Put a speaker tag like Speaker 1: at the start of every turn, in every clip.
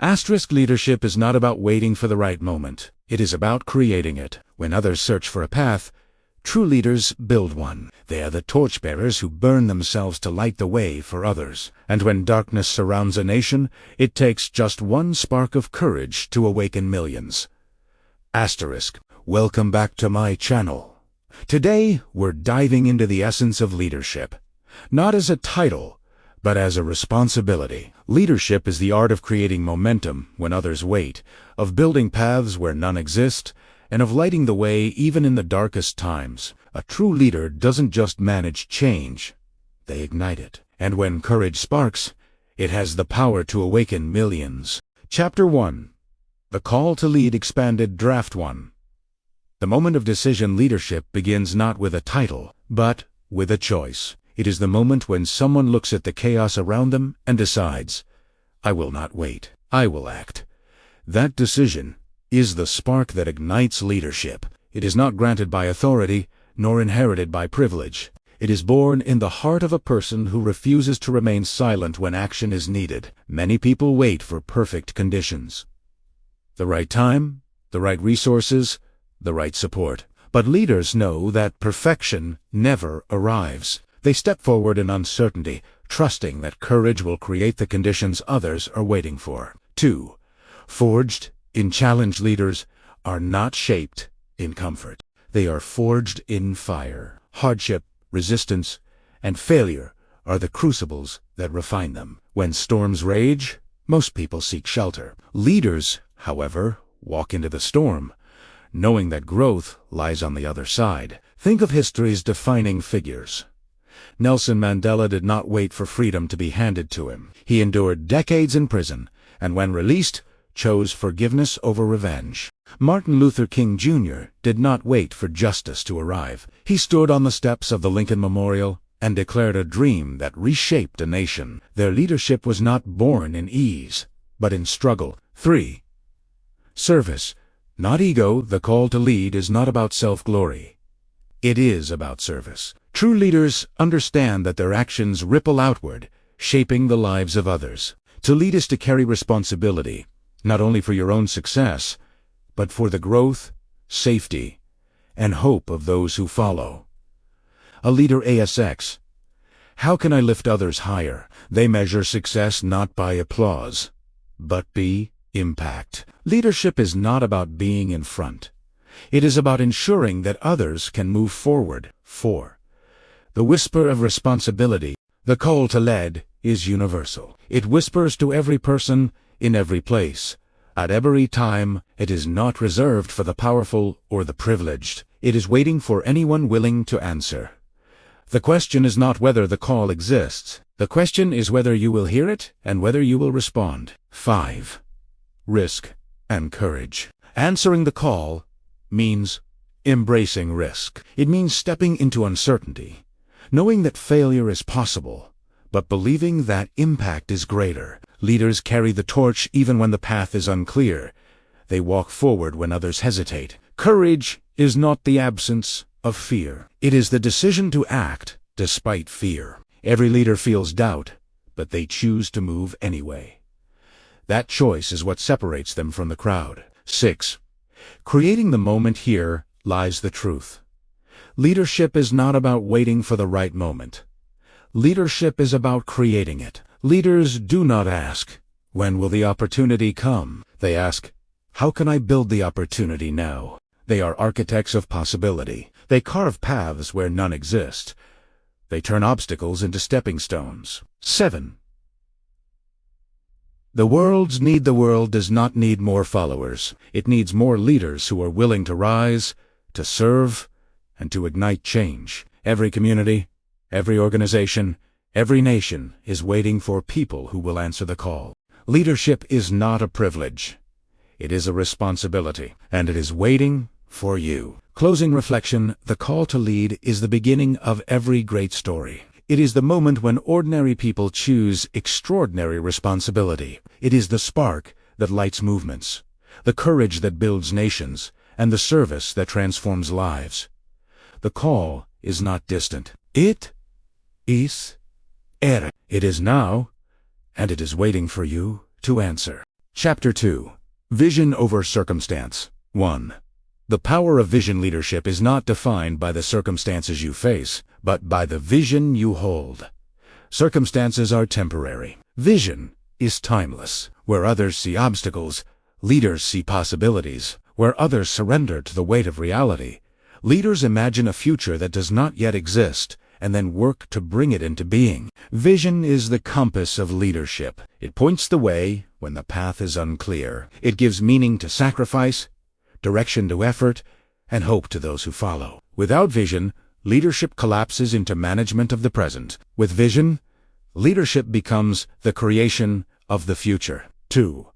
Speaker 1: Asterisk leadership is not about waiting for the right moment. It is about creating it. When others search for a path, true leaders build one. They are the torchbearers who burn themselves to light the way for others. And when darkness surrounds a nation, it takes just one spark of courage to awaken millions. Asterisk. Welcome back to my channel. Today, we're diving into the essence of leadership. Not as a title, but as a responsibility. Leadership is the art of creating momentum when others wait, of building paths where none exist, and of lighting the way even in the darkest times. A true leader doesn't just manage change, they ignite it. And when courage sparks, it has the power to awaken millions. Chapter 1. The Call to Lead Expanded Draft 1. The moment of decision leadership begins not with a title, but with a choice. It is the moment when someone looks at the chaos around them and decides, I will not wait, I will act. That decision is the spark that ignites leadership. It is not granted by authority, nor inherited by privilege. It is born in the heart of a person who refuses to remain silent when action is needed. Many people wait for perfect conditions. The right time, the right resources, the right support. But leaders know that perfection never arrives. They step forward in uncertainty, trusting that courage will create the conditions others are waiting for. 2. Forged in challenge leaders are not shaped in comfort. They are forged in fire. Hardship, resistance, and failure are the crucibles that refine them. When storms rage, most people seek shelter. Leaders, however, walk into the storm, knowing that growth lies on the other side. Think of history's defining figures. Nelson Mandela did not wait for freedom to be handed to him. He endured decades in prison, and when released, chose forgiveness over revenge. Martin Luther King Jr. did not wait for justice to arrive. He stood on the steps of the Lincoln Memorial and declared a dream that reshaped a nation. Their leadership was not born in ease, but in struggle. 3. Service, not ego. The call to lead is not about self-glory. It is about service. True leaders understand that their actions ripple outward, shaping the lives of others. To lead is to carry responsibility, not only for your own success, but for the growth, safety, and hope of those who follow. A leader ASX. How can I lift others higher? They measure success not by applause, but by impact. Leadership is not about being in front. It is about ensuring that others can move forward. 4. The whisper of responsibility. The call to lead is universal. It whispers to every person, in every place, at every time. It is not reserved for the powerful or the privileged. It is waiting for anyone willing to answer. The question is not whether the call exists. The question is whether you will hear it and whether you will respond. 5. Risk and courage. Answering the call means embracing risk. It means stepping into uncertainty, knowing that failure is possible, but believing that impact is greater. Leaders carry the torch even when the path is unclear. They walk forward when others hesitate. Courage is not the absence of fear. It is the decision to act despite fear. Every leader feels doubt, but they choose to move anyway. That choice is what separates them from the crowd. 6. Creating the moment. Here lies the truth. Leadership is not about waiting for the right moment. Leadership is about creating it. Leaders do not ask, when will the opportunity come? They ask, how can I build the opportunity now? They are architects of possibility. They carve paths where none exist. They turn obstacles into stepping stones. 7. The world does not need more followers. It needs more leaders who are willing to rise, to serve, and to ignite change. Every community, every organization, every nation is waiting for people who will answer the call. Leadership is not a privilege. It is a responsibility, and it is waiting for you. Closing reflection. The call to lead is the beginning of every great story. It is the moment when ordinary people choose extraordinary responsibility. It is the spark that lights movements, the courage that builds nations, and the service that transforms lives. The call is not distant. It is here. It is now, and it is waiting for you to answer. Chapter 2. Vision over Circumstance. 1. The power of vision leadership is not defined by the circumstances you face, but by the vision you hold. Circumstances are temporary. Vision is timeless. Where others see obstacles, leaders see possibilities. Where others surrender to the weight of reality, leaders imagine a future that does not yet exist and then work to bring it into being. Vision is the compass of leadership. It points the way when the path is unclear. It gives meaning to sacrifice, direction to effort, and hope to those who follow. Without vision, leadership collapses into management of the present. With vision, leadership becomes the creation of the future. 2.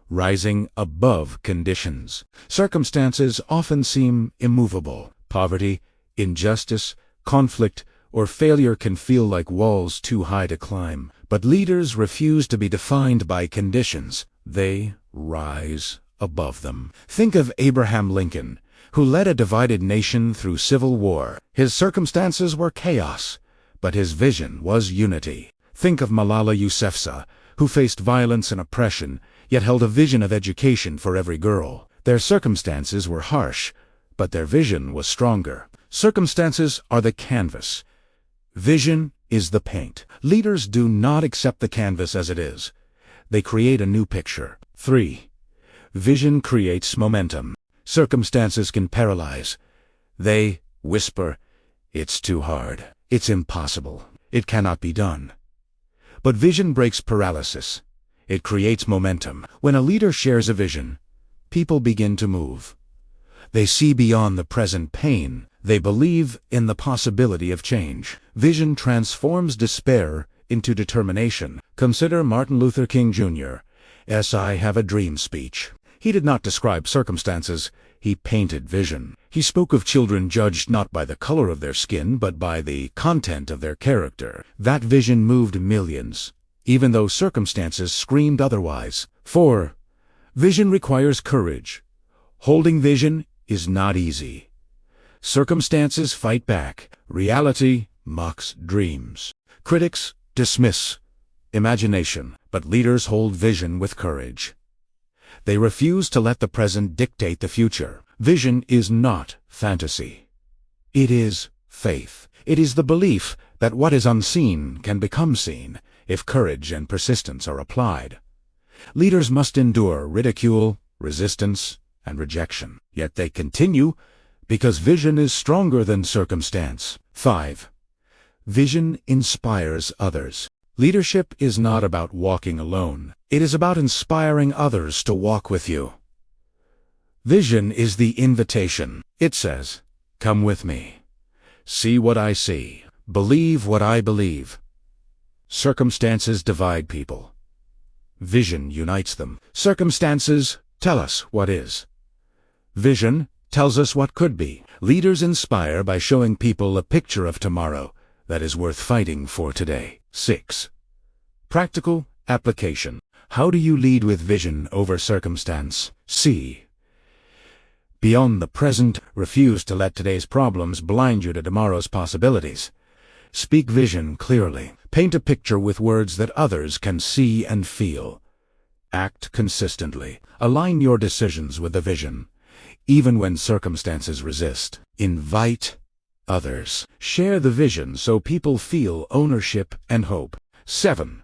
Speaker 1: Rising above conditions. Circumstances often seem immovable. Poverty, injustice, conflict, or failure can feel like walls too high to climb. But leaders refuse to be defined by conditions. They rise above them. Think of Abraham Lincoln, who led a divided nation through civil war. His circumstances were chaos, but his vision was unity. Think of Malala Yousafzai, who faced violence and oppression, yet held a vision of education for every girl. Their circumstances were harsh, but their vision was stronger. Circumstances are the canvas. Vision is the paint. Leaders do not accept the canvas as it is. They create a new picture. 3. Vision creates momentum. Circumstances can paralyze. They whisper, "It's too hard. It's impossible. It cannot be done." But vision breaks paralysis. It creates momentum. When a leader shares a vision, people begin to move. They see beyond the present pain. They believe in the possibility of change. Vision transforms despair into determination. Consider Martin Luther King Jr.'s "I Have a Dream" speech. He did not describe circumstances, he painted vision. He spoke of children judged not by the color of their skin, but by the content of their character. That vision moved millions, even though circumstances screamed otherwise. 4. Vision requires courage. Holding vision is not easy. Circumstances fight back. Reality mocks dreams. Critics dismiss imagination, but leaders hold vision with courage. They refuse to let the present dictate the future. Vision is not fantasy. It is faith. It is the belief that what is unseen can become seen if courage and persistence are applied. Leaders must endure ridicule, resistance, and rejection. Yet they continue because vision is stronger than circumstance. 5. Vision inspires others. Leadership is not about walking alone. It is about inspiring others to walk with you. Vision is the invitation. It says, "Come with me. See what I see. Believe what I believe." Circumstances divide people. Vision unites them. Circumstances tell us what is. Vision tells us what could be. Leaders inspire by showing people a picture of tomorrow that is worth fighting for today. 6. Practical application. How do you lead with vision over circumstance? See beyond the present. Refuse to let today's problems blind you to tomorrow's possibilities. Speak vision clearly. Paint a picture with words that others can see and feel. Act consistently. Align your decisions with the vision, even when circumstances resist. Invite others. Share the vision so people feel ownership and hope. 7.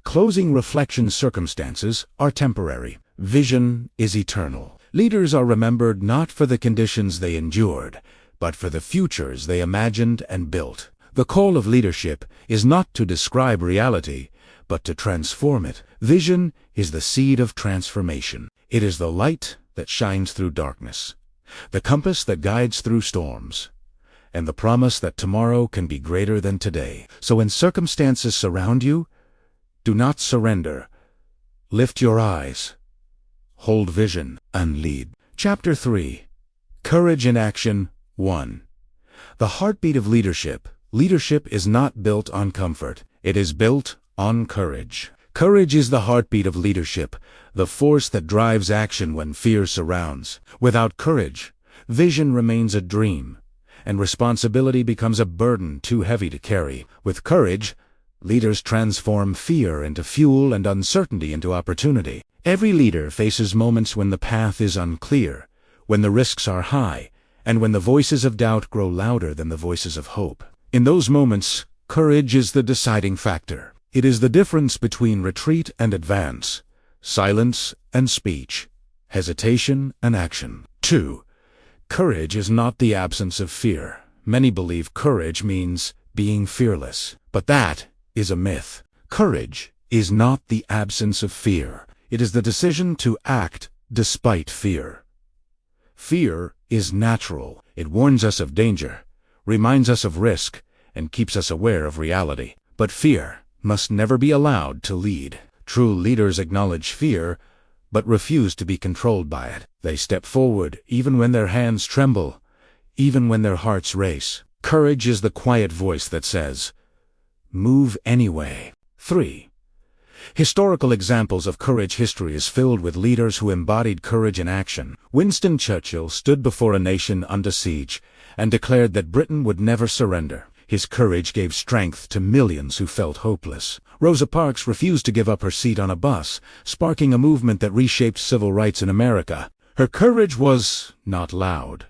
Speaker 1: Closing reflection. Circumstances are temporary. Vision is eternal. Leaders are remembered not for the conditions they endured, but for the futures they imagined and built. The call of leadership is not to describe reality, but to transform it. Vision is the seed of transformation. It is the light that shines through darkness, the compass that guides through storms, and the promise that tomorrow can be greater than today. So when circumstances surround you, do not surrender. Lift your eyes, hold vision, and lead. Chapter 3. Courage in Action. 1. The heartbeat of leadership. Leadership is not built on comfort. It is built on courage. Courage is the heartbeat of leadership, the force that drives action when fear surrounds. Without courage, vision remains a dream, and responsibility becomes a burden too heavy to carry. With courage, leaders transform fear into fuel and uncertainty into opportunity. Every leader faces moments when the path is unclear, when the risks are high, and when the voices of doubt grow louder than the voices of hope. In those moments, courage is the deciding factor. It is the difference between retreat and advance, silence and speech, hesitation and action. 2. Courage is not the absence of fear. Many believe courage means being fearless, but that is a myth. Courage is not the absence of fear. It is the decision to act despite fear. Fear is natural. It warns us of danger, reminds us of risk, and keeps us aware of reality. But fear must never be allowed to lead. True leaders acknowledge fear, but refuse to be controlled by it. They step forward even when their hands tremble, even when their hearts race. Courage is the quiet voice that says, "Move anyway." 3. Historical examples of courage. History is filled with leaders who embodied courage in action. Winston Churchill stood before a nation under siege and declared that Britain would never surrender. His courage gave strength to millions who felt hopeless. Rosa Parks refused to give up her seat on a bus, sparking a movement that reshaped civil rights in America. Her courage was not loud,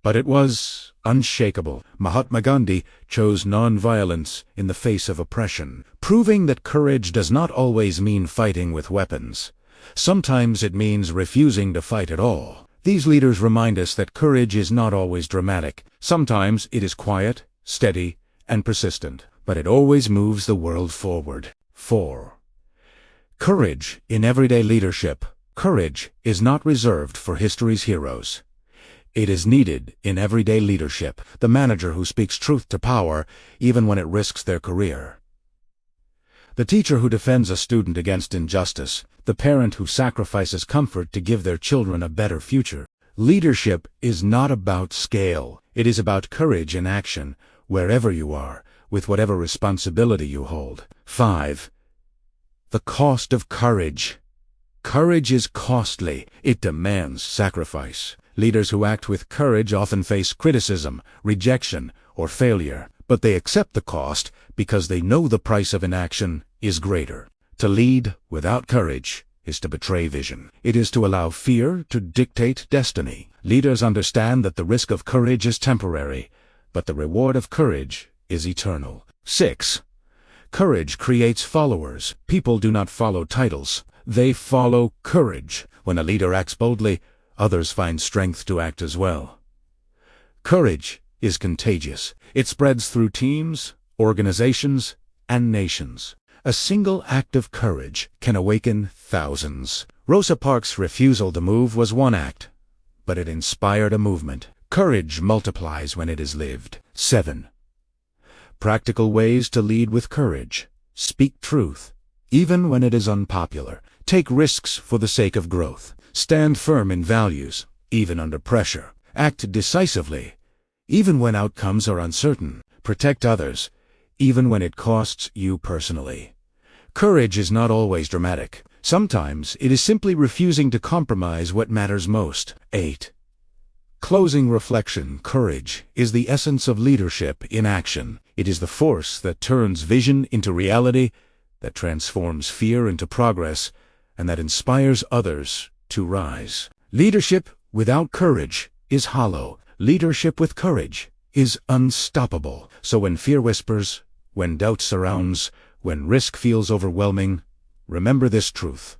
Speaker 1: but it was unshakable. Mahatma Gandhi chose nonviolence in the face of oppression, proving that courage does not always mean fighting with weapons. Sometimes it means refusing to fight at all. These leaders remind us that courage is not always dramatic. Sometimes it is quiet, steady, and persistent, but it always moves the world forward. 4. Courage in everyday leadership. Courage is not reserved for history's heroes. It is needed in everyday leadership, the manager who speaks truth to power even when it risks their career. The teacher who defends a student against injustice, the parent who sacrifices comfort to give their children a better future. Leadership is not about scale. It is about courage in action, wherever you are, with whatever responsibility you hold. 5. The cost of courage. Courage is costly. It demands sacrifice. Leaders who act with courage often face criticism, rejection, or failure, but they accept the cost because they know the price of inaction is greater. To lead without courage is to betray vision. It is to allow fear to dictate destiny. Leaders understand that the risk of courage is temporary, but the reward of courage is eternal. 6. Courage creates followers. People do not follow titles. They follow courage. When a leader acts boldly, others find strength to act as well. Courage is contagious. It spreads through teams, organizations, and nations. A single act of courage can awaken thousands. Rosa Parks' refusal to move was one act, but it inspired a movement. Courage multiplies when it is lived. 7. Practical ways to lead with courage. Speak truth, even when it is unpopular. Take risks for the sake of growth. Stand firm in values, even under pressure. Act decisively, even when outcomes are uncertain. Protect others, even when it costs you personally. Courage is not always dramatic. Sometimes it is simply refusing to compromise what matters most. 8. Closing reflection. Courage is the essence of leadership in action. It is the force that turns vision into reality, that transforms fear into progress, and that inspires others to rise. Leadership without courage is hollow. Leadership with courage is unstoppable. So when fear whispers, when doubt surrounds, when risk feels overwhelming, remember this truth.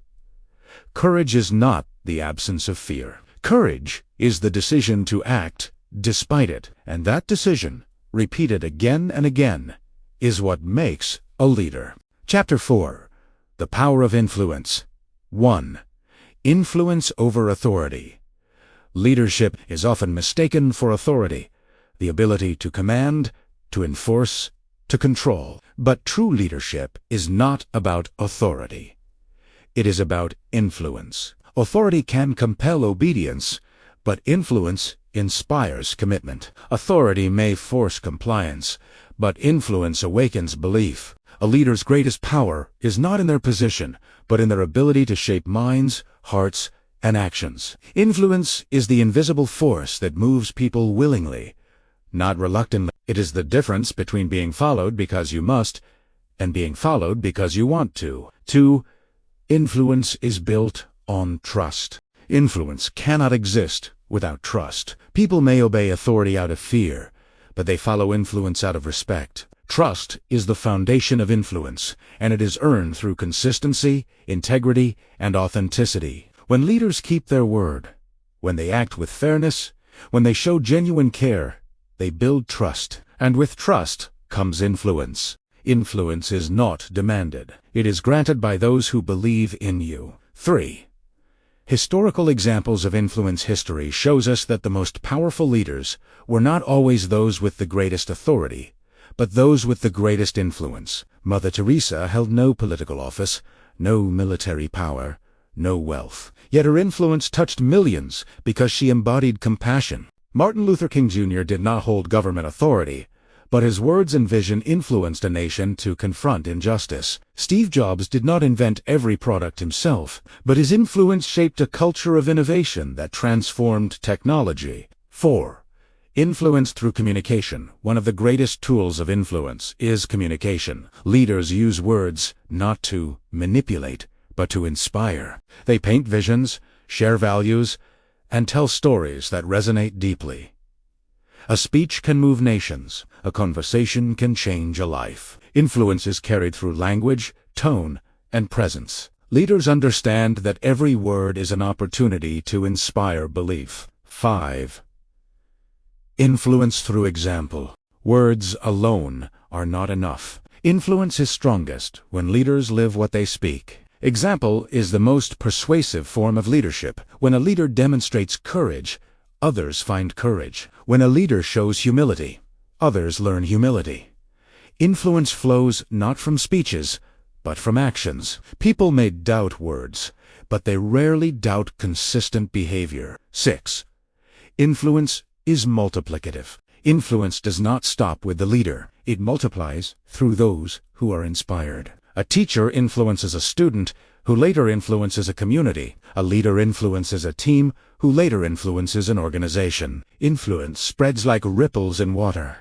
Speaker 1: Courage is not the absence of fear. Courage is the decision to act despite it, and that decision, repeated again and again, is what makes a leader. Chapter 4. The Power of Influence. 1. Influence over authority. Leadership is often mistaken for authority, the ability to command, to enforce, to control. But true leadership is not about authority. It is about influence. Authority can compel obedience, but influence inspires commitment. Authority may force compliance, but influence awakens belief. A leader's greatest power is not in their position, but in their ability to shape minds, hearts, and actions. Influence is the invisible force that moves people willingly, not reluctantly. It is the difference between being followed because you must and being followed because you want to. 2. Influence is built on trust. Influence cannot exist without trust. People may obey authority out of fear, but they follow influence out of respect. Trust is the foundation of influence, and it is earned through consistency, integrity, and authenticity. When leaders keep their word, when they act with fairness, when they show genuine care, they build trust. And with trust comes influence. Influence is not demanded. It is granted by those who believe in you. 3. Historical examples of influence. History shows us that the most powerful leaders were not always those with the greatest authority, but those with the greatest influence. Mother Teresa held no political office, no military power, no wealth. Yet her influence touched millions because she embodied compassion. Martin Luther King Jr. did not hold government authority, but his words and vision influenced a nation to confront injustice. Steve Jobs did not invent every product himself, but his influence shaped a culture of innovation that transformed technology. 4. Influence through communication. One of the greatest tools of influence is communication. Leaders use words not to manipulate, but to inspire. They paint visions, share values, and tell stories that resonate deeply. A speech can move nations. A conversation can change a life. Influence is carried through language, tone, and presence. Leaders understand that every word is an opportunity to inspire belief. 5. Influence through example. Words alone are not enough. Influence is strongest when leaders live what they speak. Example is the most persuasive form of leadership. When a leader demonstrates courage, others find courage. When a leader shows humility, others learn humility. Influence flows not from speeches, but from actions. People may doubt words, but they rarely doubt consistent behavior. 6. Influence is multiplicative. Influence does not stop with the leader. It multiplies through those who are inspired. A teacher influences a student, who later influences a community. A leader influences a team, who later influences an organization. Influence spreads like ripples in water,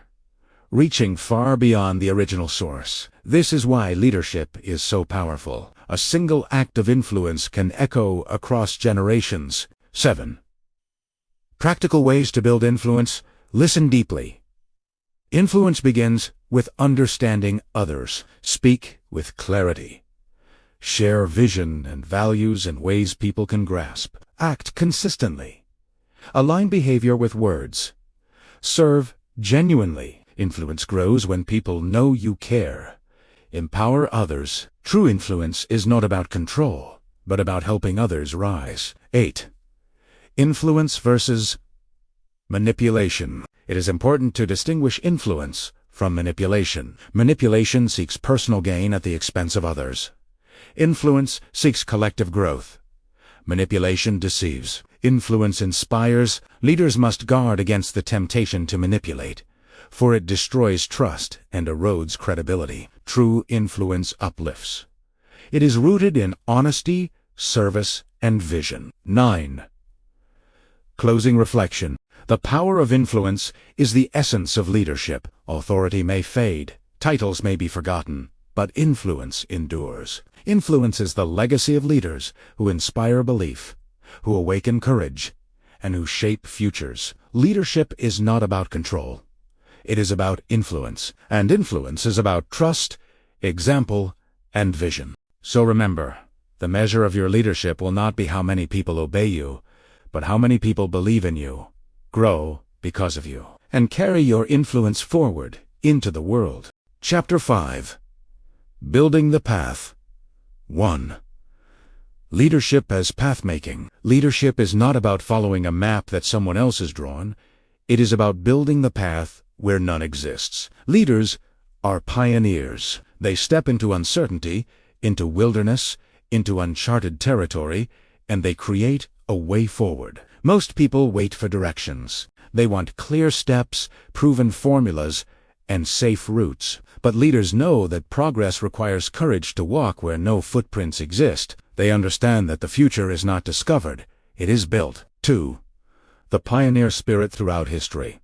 Speaker 1: reaching far beyond the original source. This is why leadership is so powerful. A single act of influence can echo across generations. 7. Practical ways to build influence. Listen deeply. Influence begins with understanding others. Speak with clarity. Share vision and values in ways people can grasp. Act consistently. Align behavior with words. Serve genuinely. Influence grows when people know you care. Empower others. True influence is not about control, but about helping others rise. 8. Influence versus manipulation. It is important to distinguish influence from manipulation. Manipulation seeks personal gain at the expense of others. Influence seeks collective growth. Manipulation deceives. Influence inspires. Leaders must guard against the temptation to manipulate, for it destroys trust and erodes credibility. True influence uplifts. It is rooted in honesty, service, and vision. 9. Closing reflection. The power of influence is the essence of leadership. Authority may fade, titles may be forgotten, but influence endures. Influence is the legacy of leaders who inspire belief, who awaken courage, and who shape futures. Leadership is not about control. It is about influence, and influence is about trust, example, and vision. So remember, the measure of your leadership will not be how many people obey you, but how many people believe in you, grow because of you, and carry your influence forward into the world. Chapter 5. Building the Path. 1. Leadership as path-making. Leadership is not about following a map that someone else has drawn. It is about building the path where none exists. Leaders are pioneers. They step into uncertainty, into wilderness, into uncharted territory, and they create a way forward. Most people wait for directions. They want clear steps, proven formulas, and safe routes. But leaders know that progress requires courage to walk where no footprints exist. They understand that the future is not discovered, it is built. 2. The pioneer spirit throughout history.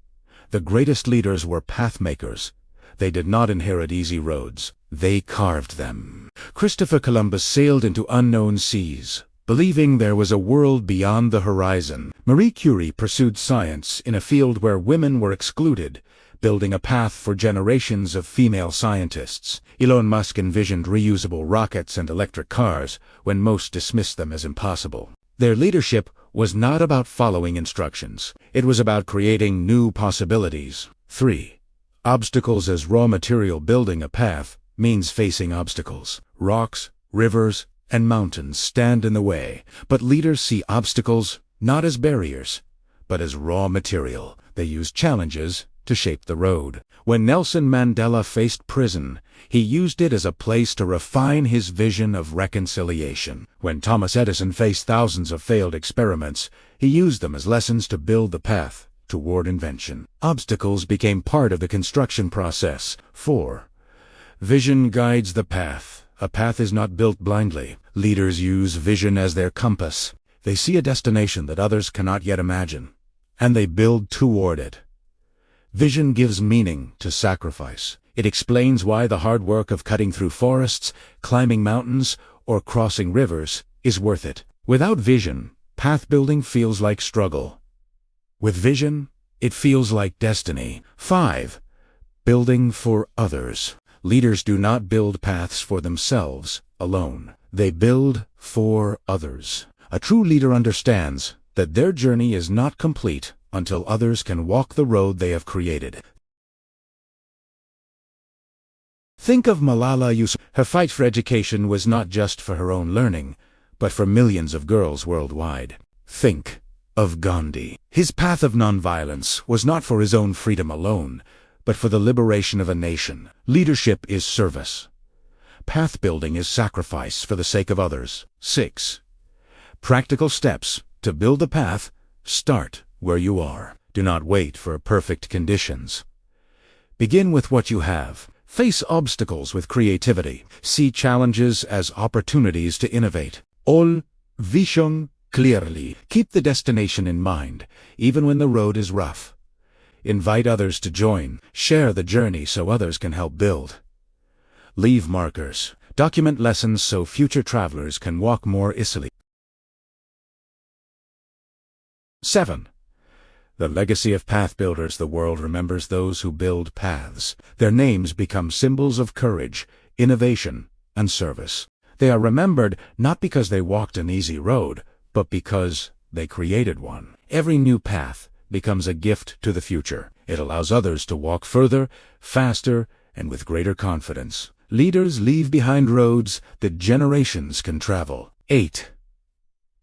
Speaker 1: The greatest leaders were pathmakers. They did not inherit easy roads. They carved them. Christopher Columbus sailed into unknown seas, believing there was a world beyond the horizon. Marie Curie pursued science in a field where women were excluded, building a path for generations of female scientists. Elon Musk envisioned reusable rockets and electric cars when most dismissed them as impossible. Their leadership was not about following instructions. It was about creating new possibilities. 3. Obstacles as raw material. Building a path means facing obstacles. Rocks, rivers, and mountains stand in the way, but leaders see obstacles not as barriers, but as raw material. They use challenges to shape the road. When Nelson Mandela faced prison, he used it as a place to refine his vision of reconciliation. When Thomas Edison faced thousands of failed experiments, he used them as lessons to build the path toward invention. Obstacles became part of the construction process. 4. Vision guides the path. A path is not built blindly. Leaders use vision as their compass. They see a destination that others cannot yet imagine, and they build toward it. Vision gives meaning to sacrifice. It explains why the hard work of cutting through forests, climbing mountains, or crossing rivers is worth it. Without vision, path building feels like struggle. With vision, it feels like destiny. 5. Building for others. Leaders do not build paths for themselves alone. They build for others. A true leader understands that their journey is not complete until others can walk the road they have created. Think of Malala Yousafzai. Her fight for education was not just for her own learning, but for millions of girls worldwide. Think of Gandhi. His path of nonviolence was not for his own freedom alone, but for the liberation of a nation. Leadership is service. Path building is sacrifice for the sake of others. 6. Practical steps to build a path. Start where you are. Do not wait for perfect conditions. Begin with what you have. Face obstacles with creativity. See challenges as opportunities to innovate. All vision clearly. Keep the destination in mind, even when the road is rough. Invite others to join. Share the journey so others can help build. Leave markers. Document lessons so future travelers can walk more easily. 7. The legacy of path builders. The world remembers those who build paths. Their names become symbols of courage, innovation, and service. They are remembered not because they walked an easy road, but because they created one. Every new path becomes a gift to the future. It allows others to walk further, faster, and with greater confidence. Leaders leave behind roads that generations can travel. 8.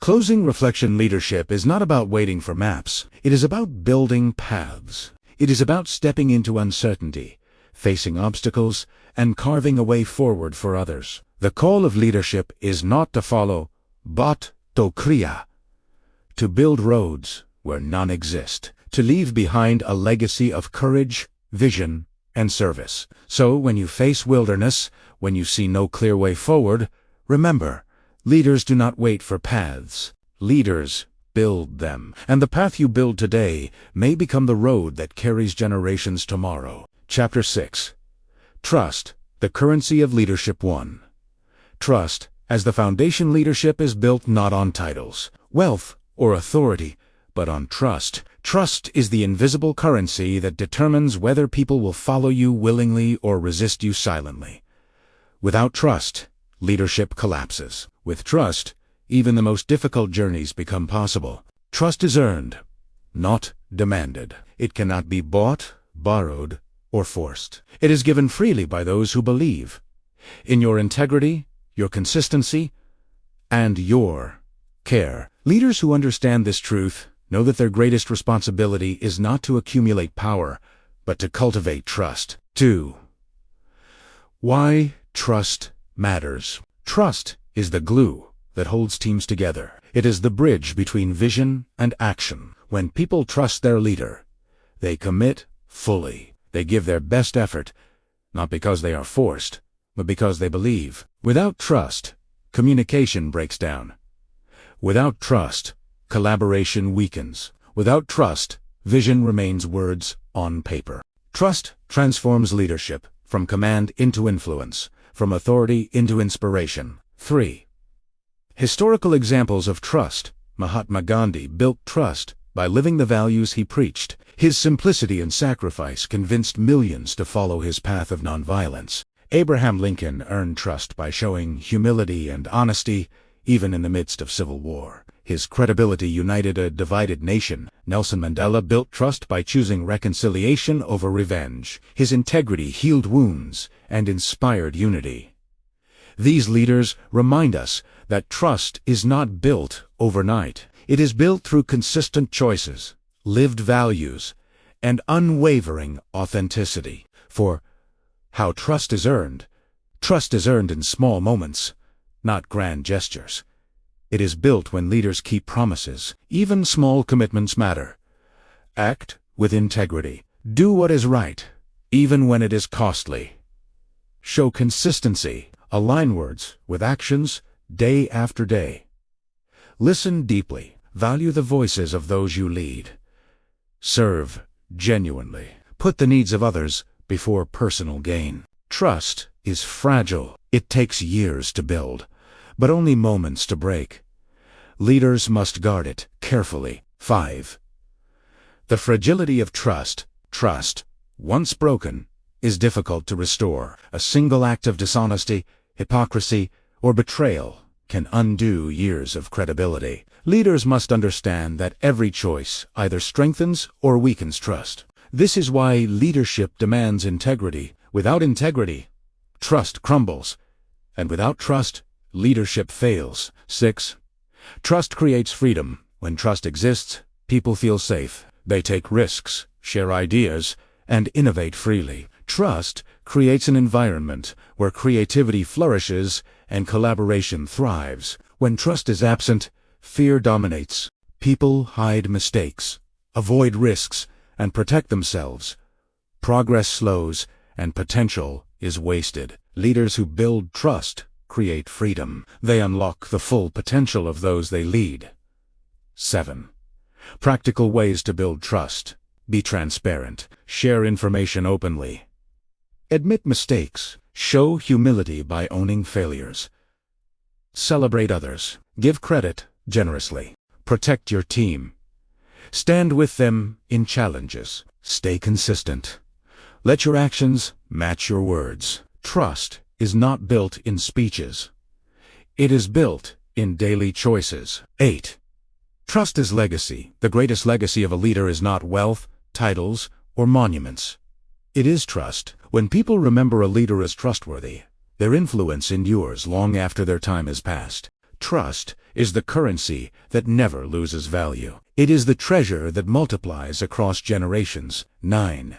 Speaker 1: Closing reflection. Leadership is not about waiting for maps. It is about building paths. It is about stepping into uncertainty, facing obstacles, and carving a way forward for others. The call of leadership is not to follow, but to create. To build roads where none exist. To leave behind a legacy of courage, vision, and service. So when you face wilderness, when you see no clear way forward, remember, leaders do not wait for paths. Leaders build them. And the path you build today may become the road that carries generations tomorrow. Chapter 6. Trust, the currency of leadership. 1. Trust, as the foundation. Leadership is built not on titles, wealth, or authority, but on trust. Trust is the invisible currency that determines whether people will follow you willingly or resist you silently. Without trust, leadership collapses. With trust, even the most difficult journeys become possible. Trust is earned, not demanded. It cannot be bought, borrowed, or forced. It is given freely by those who believe in your integrity, your consistency, and your care. Leaders who understand this truth know that their greatest responsibility is not to accumulate power, but to cultivate trust. 2. Why trust matters. Trust is the glue that holds teams together. It is the bridge between vision and action. When people trust their leader, they commit fully. They give their best effort, not because they are forced, but because they believe. Without trust, communication breaks down. Without trust, collaboration weakens. Without trust, vision remains words on paper. Trust transforms leadership from command into influence, from authority into inspiration. 3. Historical examples of trust. Mahatma Gandhi built trust by living the values he preached. His simplicity and sacrifice convinced millions to follow his path of nonviolence. Abraham Lincoln earned trust by showing humility and honesty, even in the midst of civil war. His credibility united a divided nation. Nelson Mandela built trust by choosing reconciliation over revenge. His integrity healed wounds and inspired unity. These leaders remind us that trust is not built overnight. It is built through consistent choices, lived values, and unwavering authenticity. For how trust is earned in small moments, not grand gestures. It is built when leaders keep promises. Even small commitments matter. Act with integrity. Do what is right, even when it is costly. Show consistency. Align words with actions day after day. Listen deeply. Value the voices of those you lead. Serve genuinely. Put the needs of others before personal gain. Trust is fragile. It takes years to build, but only moments to break. Leaders must guard it carefully. 5. The fragility of trust. Trust, once broken, is difficult to restore. A single act of dishonesty, hypocrisy, or betrayal can undo years of credibility. Leaders must understand that every choice either strengthens or weakens trust. This is why leadership demands integrity. Without integrity, trust crumbles, and without trust, leadership fails. 6. Trust creates freedom. When trust exists, people feel safe. They take risks, share ideas, and innovate freely. Trust creates an environment where creativity flourishes and collaboration thrives. When trust is absent, fear dominates. People hide mistakes, avoid risks, and protect themselves. Progress slows, and potential is wasted. Leaders who build trust create freedom. They unlock the full potential of those they lead. 7. Practical ways to build trust. Be transparent. Share information openly. Admit mistakes. Show humility by owning failures. Celebrate others. Give credit generously. Protect your team. Stand with them in challenges. Stay consistent. Let your actions match your words. Trust is not built in speeches. It is built in daily choices. 8. Trust is legacy. The greatest legacy of a leader is not wealth, titles, or monuments. It is trust. When people remember a leader as trustworthy, their influence endures long after their time has passed. Trust is the currency that never loses value. It is the treasure that multiplies across generations. 9.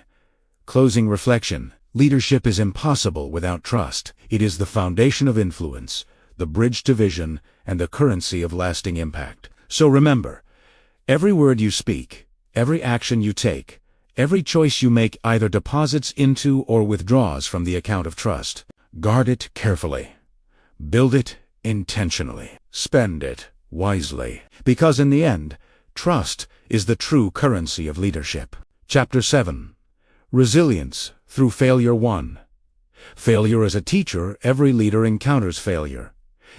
Speaker 1: Closing reflection. Leadership is impossible without trust. It is the foundation of influence, the bridge to vision, and the currency of lasting impact. So remember, every word you speak, every action you take, every choice you make either deposits into or withdraws from the account of trust. Guard it carefully. Build it intentionally. Spend it wisely. Because in the end, trust is the true currency of leadership. Chapter 7. Resilience through failure 1. Failure is a teacher. Every leader encounters failure.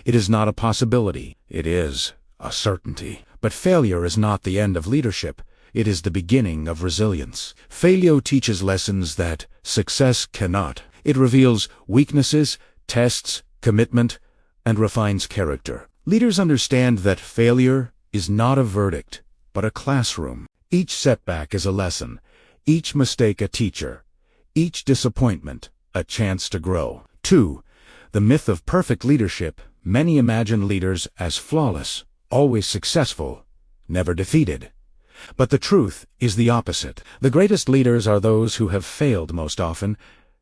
Speaker 1: It is not a possibility. It is a certainty. But failure is not the end of leadership. It is the beginning of resilience. Failure teaches lessons that success cannot. It reveals weaknesses, tests commitment, and refines character. Leaders understand that failure is not a verdict, but a classroom. Each setback is a lesson, each mistake a teacher, each disappointment a chance to grow. 2. The myth of perfect leadership. Many imagine leaders as flawless, always successful, never defeated. But the truth is the opposite. The greatest leaders are those who have failed most often,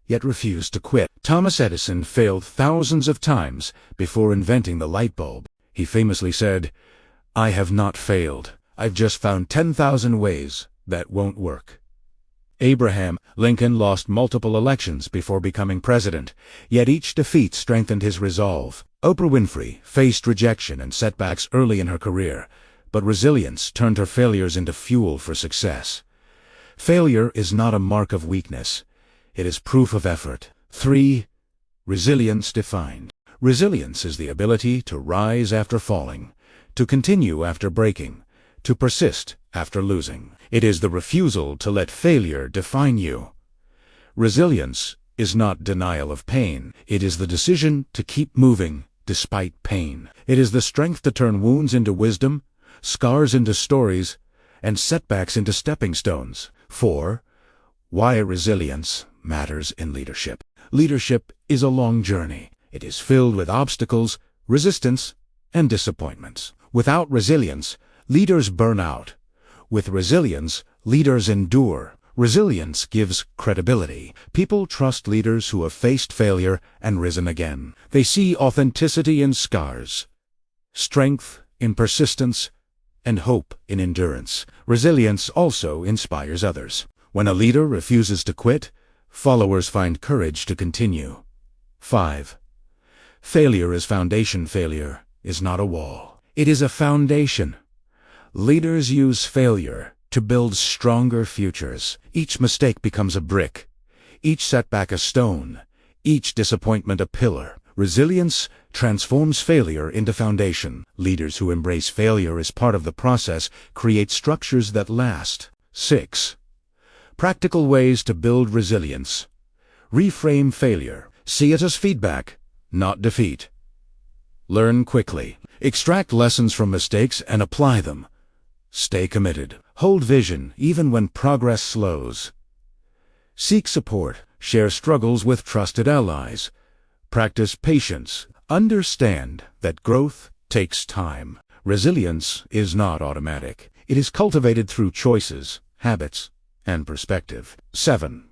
Speaker 1: yet refuse to quit. Thomas Edison failed thousands of times before inventing the light bulb. He famously said, "I have not failed. I've just found 10,000 ways that won't work." Abraham Lincoln lost multiple elections before becoming president, yet each defeat strengthened his resolve. Oprah Winfrey faced rejection and setbacks early in her career, but resilience turned her failures into fuel for success. Failure is not a mark of weakness. It is proof of effort. 3. Resilience defined. Resilience is the ability to rise after falling, to continue after breaking, to persist after losing. It is the refusal to let failure define you. Resilience is not denial of pain. It is the decision to keep moving despite pain. It is the strength to turn wounds into wisdom, scars into stories, and setbacks into stepping stones. 4. Why resilience matters in leadership. Leadership is a long journey. It is filled with obstacles, resistance, and disappointments. Without resilience, leaders burn out. With resilience, leaders endure. Resilience gives credibility. People trust leaders who have faced failure and risen again. They see authenticity in scars, strength in persistence, and hope in endurance. Resilience also inspires others. When a leader refuses to quit, followers find courage to continue. 5. Failure is foundation. Failure is not a wall. It is a foundation. Leaders use failure to build stronger futures. Each mistake becomes a brick, each setback a stone, each disappointment a pillar. Resilience transforms failure into foundation. Leaders who embrace failure as part of the process create structures that last. 6. Practical ways to build resilience. Reframe failure. See it as feedback, not defeat. Learn quickly. Extract lessons from mistakes and apply them. Stay committed. Hold vision even when progress slows. Seek support. Share struggles with trusted allies. Practice patience. Understand that growth takes time. Resilience is not automatic. It is cultivated through choices, habits, and perspective. 7.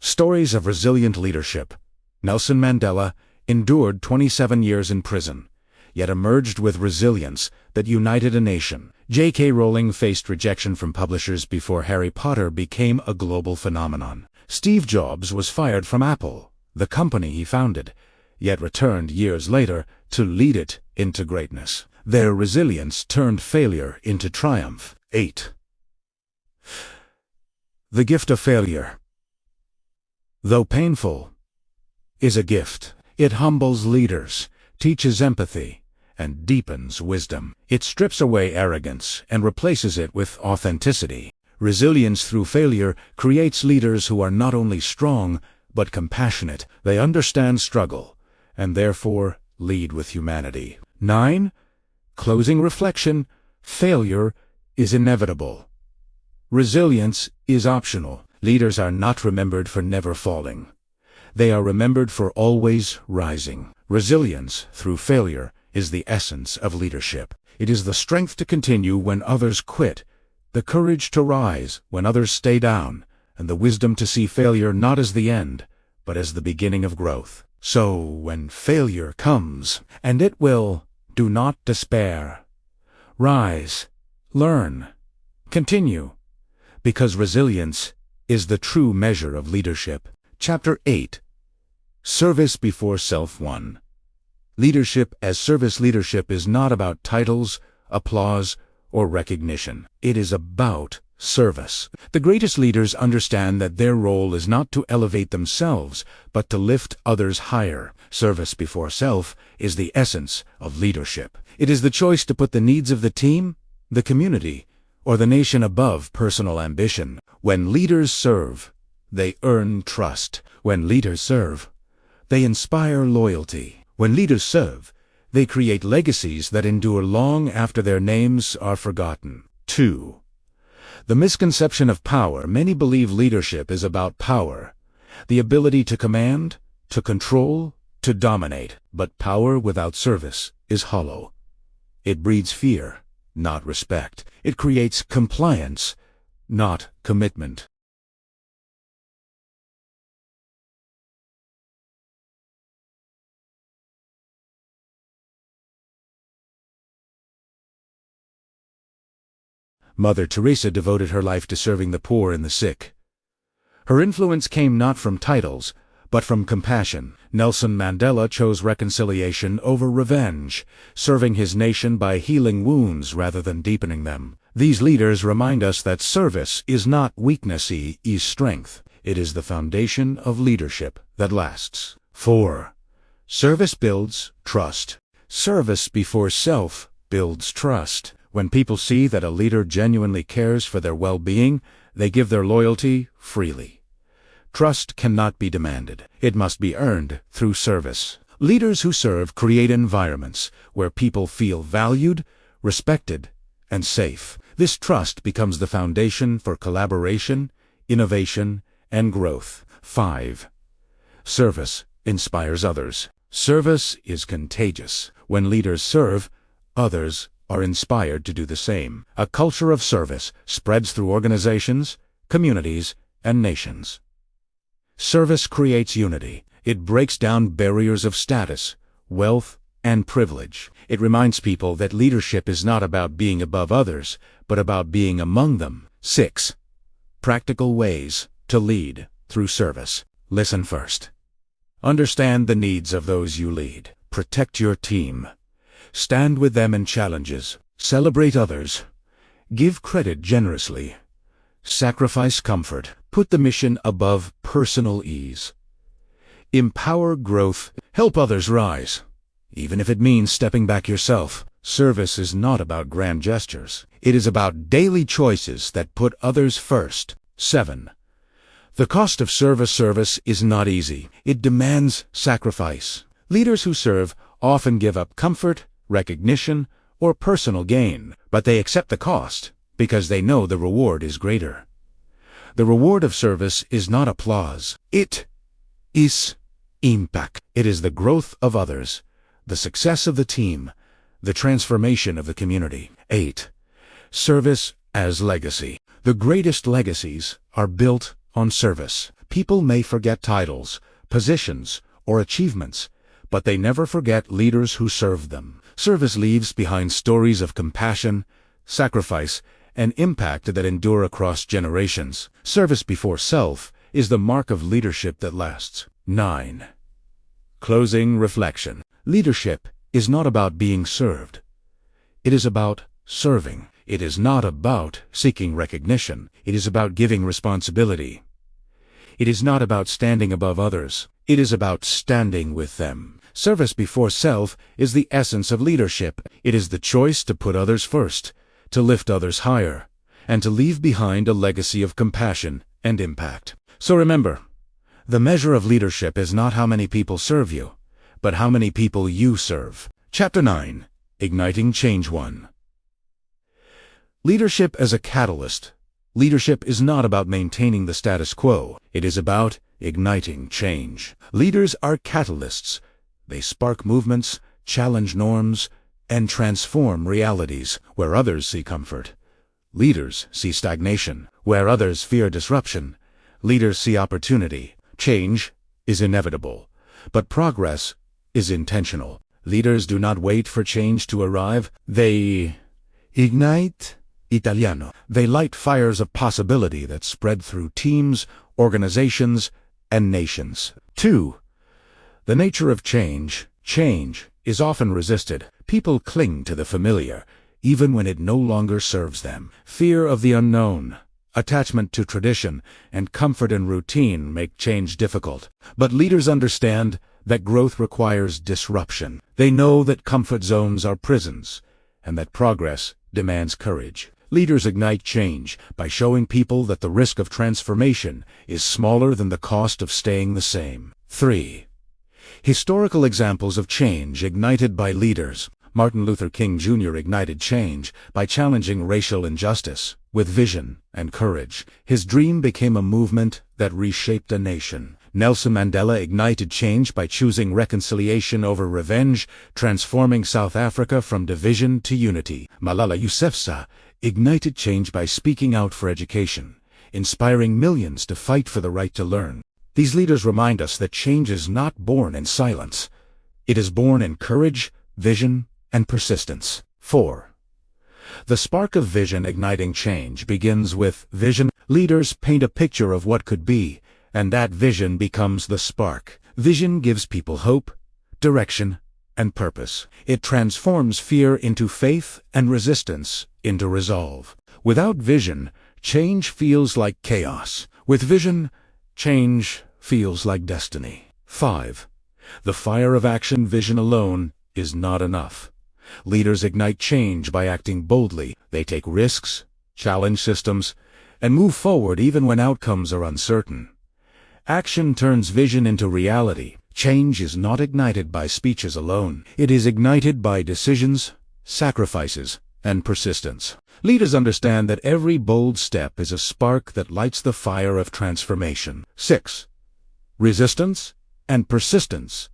Speaker 1: Stories of resilient leadership. Nelson Mandela endured 27 years in prison, yet emerged with resilience that united a nation. J.K. Rowling faced rejection from publishers before Harry Potter became a global phenomenon. Steve Jobs was fired from Apple, the company he founded, yet returned years later to lead it into greatness. Their resilience turned failure into triumph. 8. The gift of failure, though painful, is a gift. It humbles leaders, teaches empathy, and deepens wisdom. It strips away arrogance and replaces it with authenticity. Resilience through failure creates leaders who are not only strong, but compassionate. They understand struggle, and therefore lead with humanity. 9. Closing reflection. Failure is inevitable. Resilience is optional. Leaders are not remembered for never falling. They are remembered for always rising. Resilience through failure is the essence of leadership. It is the strength to continue when others quit, the courage to rise when others stay down, and the wisdom to see failure not as the end, but as the beginning of growth. So, when failure comes, and it will, do not despair. Rise, learn, continue, because resilience is the true measure of leadership. Chapter 8. Service before self. 1. Leadership as service. Leadership is not about titles, applause, or recognition. It is about service. The greatest leaders understand that their role is not to elevate themselves, but to lift others higher. Service before self is the essence of leadership. It is the choice to put the needs of the team, the community, or the nation above personal ambition. When leaders serve, they earn trust. When leaders serve, they inspire loyalty. When leaders serve, they create legacies that endure long after their names are forgotten. 2. The misconception of power. Many believe leadership is about power, the ability to command, to control, to dominate. But power without service is hollow. It breeds fear, not respect. It creates compliance, not commitment. Mother Teresa devoted her life to serving the poor and the sick. Her influence came not from titles, but from compassion. Nelson Mandela chose reconciliation over revenge, serving his nation by healing wounds rather than deepening them. These leaders remind us that service is not weakness, it is strength. It is the foundation of leadership that lasts. 4. Service builds trust. Service before self builds trust. When people see that a leader genuinely cares for their well-being, they give their loyalty freely. Trust cannot be demanded. It must be earned through service. Leaders who serve create environments where people feel valued, respected, and safe. This trust becomes the foundation for collaboration, innovation, and growth. 5. Service inspires others. Service is contagious. When leaders serve, others are inspired to do the same. A culture of service spreads through organizations, communities, and nations. Service creates unity. It breaks down barriers of status, wealth, and privilege. It reminds people that leadership is not about being above others, but about being among them. 6. Practical ways to lead through service. Listen first. Understand the needs of those you lead. Protect your team. Stand with them in challenges. Celebrate others. Give credit generously. Sacrifice comfort. Put the mission above personal ease. Empower growth. Help others rise, even if it means stepping back yourself. Service is not about grand gestures. It is about daily choices that put others first. 7. The cost of service is not easy. It demands sacrifice. Leaders who serve often give up comfort, recognition, or personal gain, but they accept the cost because they know the reward is greater. The reward of service is not applause. It is impact. It is the growth of others, the success of the team, the transformation of the community. 8. Service as legacy. The greatest legacies are built on service. People may forget titles, positions, or achievements, but they never forget leaders who served them. Service leaves behind stories of compassion, sacrifice, and impact that endure across generations. Service before self is the mark of leadership that lasts. 9. Closing reflection. Leadership is not about being served. It is about serving. It is not about seeking recognition. It is about giving responsibility. It is not about standing above others. It is about standing with them. Service before self is the essence of leadership. It is the choice to put others first, to lift others higher, and to leave behind a legacy of compassion and impact. So remember, the measure of leadership is not how many people serve you, but how many people you serve. Chapter 9. Igniting Change 1. Leadership as a catalyst. Leadership is not about maintaining the status quo. It is about igniting change. Leaders are catalysts. They spark movements, challenge norms, and transform realities. Where others see comfort, leaders see stagnation. Where others fear disruption, leaders see opportunity. Change is inevitable, but progress is intentional. Leaders do not wait for change to arrive. They ignite. Italiano. They light fires of possibility that spread through teams, organizations, and nations. 2. The nature of change. Change is often resisted. People cling to the familiar, even when it no longer serves them. Fear of the unknown, attachment to tradition, and comfort in routine make change difficult. But leaders understand that growth requires disruption. They know that comfort zones are prisons, and that progress demands courage. Leaders ignite change by showing people that the risk of transformation is smaller than the cost of staying the same. 3. Historical examples of change ignited by leaders. Martin Luther King Jr. ignited change by challenging racial injustice. With vision and courage, his dream became a movement that reshaped a nation. Nelson Mandela ignited change by choosing reconciliation over revenge, transforming South Africa from division to unity. Malala Yousafzai ignited change by speaking out for education, inspiring millions to fight for the right to learn. These leaders remind us that change is not born in silence. It is born in courage, vision, and persistence. 4. The spark of vision igniting change begins with vision. Leaders paint a picture of what could be, and that vision becomes the spark. Vision gives people hope, direction, and purpose. It transforms fear into faith and resistance into resolve. Without vision, change feels like chaos. With vision, change feels like destiny. 5. The fire of action. Vision alone is not enough. Leaders ignite change by acting boldly. They take risks, challenge systems, and move forward even when outcomes are uncertain. Action turns vision into reality. Change is not ignited by speeches alone. It is ignited by decisions, sacrifices, and persistence. Leaders understand that every bold step is a spark that lights the fire of transformation. 6. Resistance and persistence.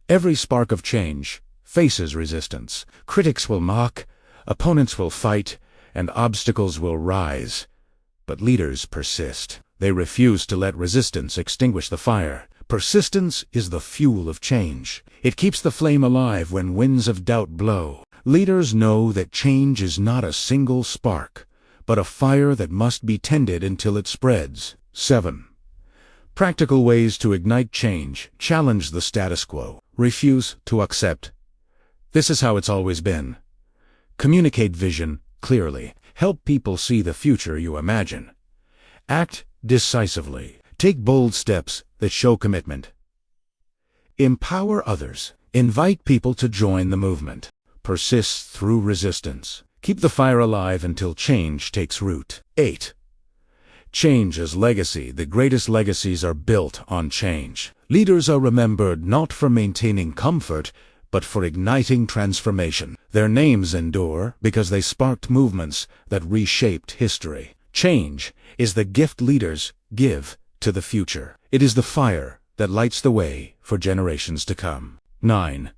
Speaker 1: Every spark of change faces resistance. Critics will mock, opponents will fight, and obstacles will rise. But leaders persist. They refuse to let resistance extinguish the fire. Persistence is the fuel of change. It keeps the flame alive when winds of doubt blow. Leaders know that change is not a single spark, but a fire that must be tended until it spreads. 7. Practical ways to ignite change. Challenge the status quo. Refuse to accept "this is how it's always been." Communicate vision clearly. Help people see the future you imagine. Act decisively. Take bold steps that show commitment. Empower others. Invite people to join the movement. Persist through resistance. Keep the fire alive until change takes root. 8. Change as legacy. The greatest legacies are built on change. Leaders are remembered not for maintaining comfort, but for igniting transformation. Their names endure because they sparked movements that reshaped history. Change is the gift leaders give to the future. It is the fire that lights the way for generations to come. 9.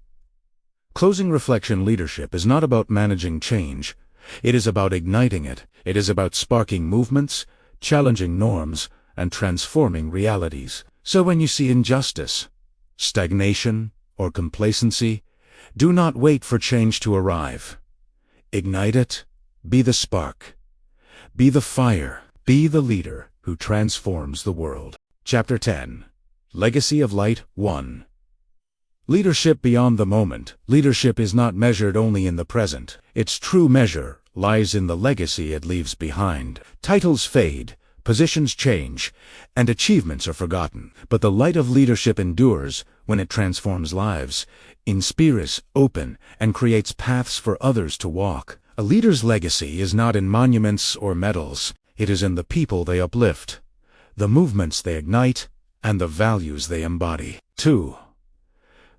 Speaker 1: Closing reflection. Leadership is not about managing change. It is about igniting it. It is about sparking movements, challenging norms, and transforming realities. So when you see injustice, stagnation, or complacency, do not wait for change to arrive. Ignite it. Be the spark. Be the fire. Be the leader who transforms the world. Chapter 10. Legacy of Light. 1. Leadership beyond the moment. Leadership is not measured only in the present. Its true measure lies in the legacy it leaves behind. Titles fade, positions change, and achievements are forgotten. But the light of leadership endures when it transforms lives, inspires, opens, and creates paths for others to walk. A leader's legacy is not in monuments or medals. It is in the people they uplift, the movements they ignite, and the values they embody. 2.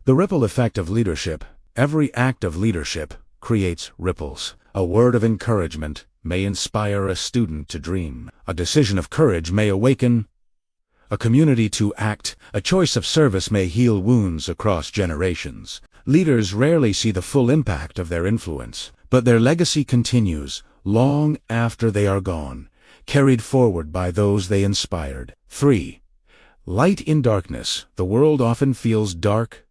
Speaker 1: The ripple effect of leadership. Every act of leadership creates ripples. A word of encouragement may inspire a student to dream. A decision of courage may awaken a community to act. A choice of service may heal wounds across generations. Leaders rarely see the full impact of their influence, but their legacy continues long after they are gone, carried forward by those they inspired. 3. Light in darkness. The world often feels dark,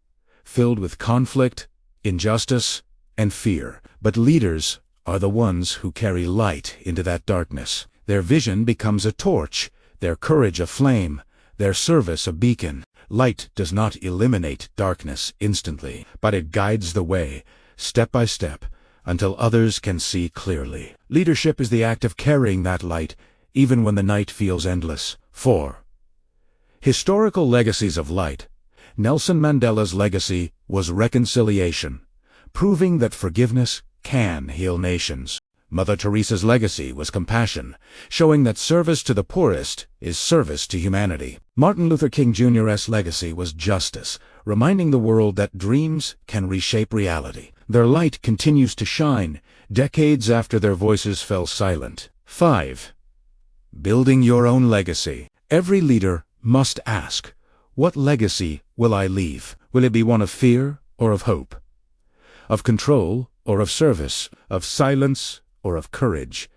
Speaker 1: filled with conflict, injustice, and fear. But leaders are the ones who carry light into that darkness. Their vision becomes a torch, their courage a flame, their service a beacon. Light does not eliminate darkness instantly, but it guides the way, step by step, until others can see clearly. Leadership is the act of carrying that light, even when the night feels endless. 4. Historical legacies of light. Nelson Mandela's legacy was reconciliation, proving that forgiveness can heal nations. Mother Teresa's legacy was compassion, showing that service to the poorest is service to humanity. Martin Luther King Jr.'s legacy was justice, reminding the world that dreams can reshape reality. Their light continues to shine, decades after their voices fell silent. 5. Building your own legacy. Every leader must ask, what legacy will I leave? Will it be one of fear or of hope? Of control or of service? Of silence or of courage?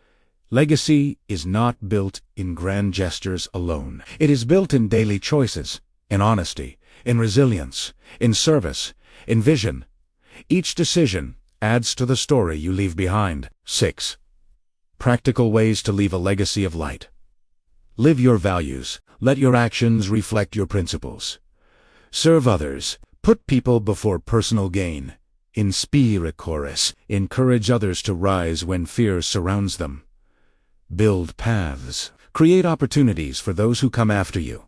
Speaker 1: Legacy is not built in grand gestures alone. It is built in daily choices, in honesty, in resilience, in service, in vision. Each decision adds to the story you leave behind. 6. Practical ways to leave a legacy of light. Live your values. Let your actions reflect your principles. Serve others. Put people before personal gain. Inspire chorus. Encourage others to rise when fear surrounds them. Build paths. Create opportunities for those who come after you.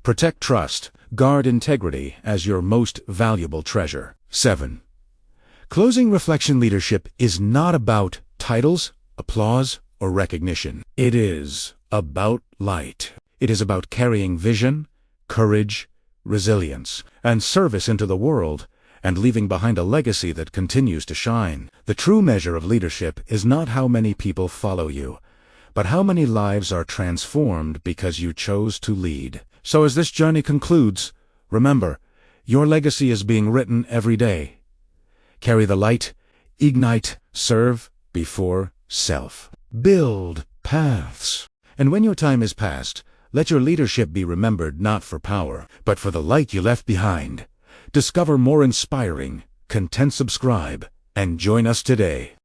Speaker 1: Protect trust. Guard integrity as your most valuable treasure. 7. Closing reflection leadership is not about titles, applause, or recognition. It is about light. It is about carrying vision, courage, resilience, and service into the world, and leaving behind a legacy that continues to shine. The true measure of leadership is not how many people follow you, but how many lives are transformed because you chose to lead. So as this journey concludes, remember, your legacy is being written every day. Carry the light, ignite, serve before self. Build paths. And when your time is past, let your leadership be remembered not for power, but for the light you left behind. Discover more inspiring content. Subscribe and join us today.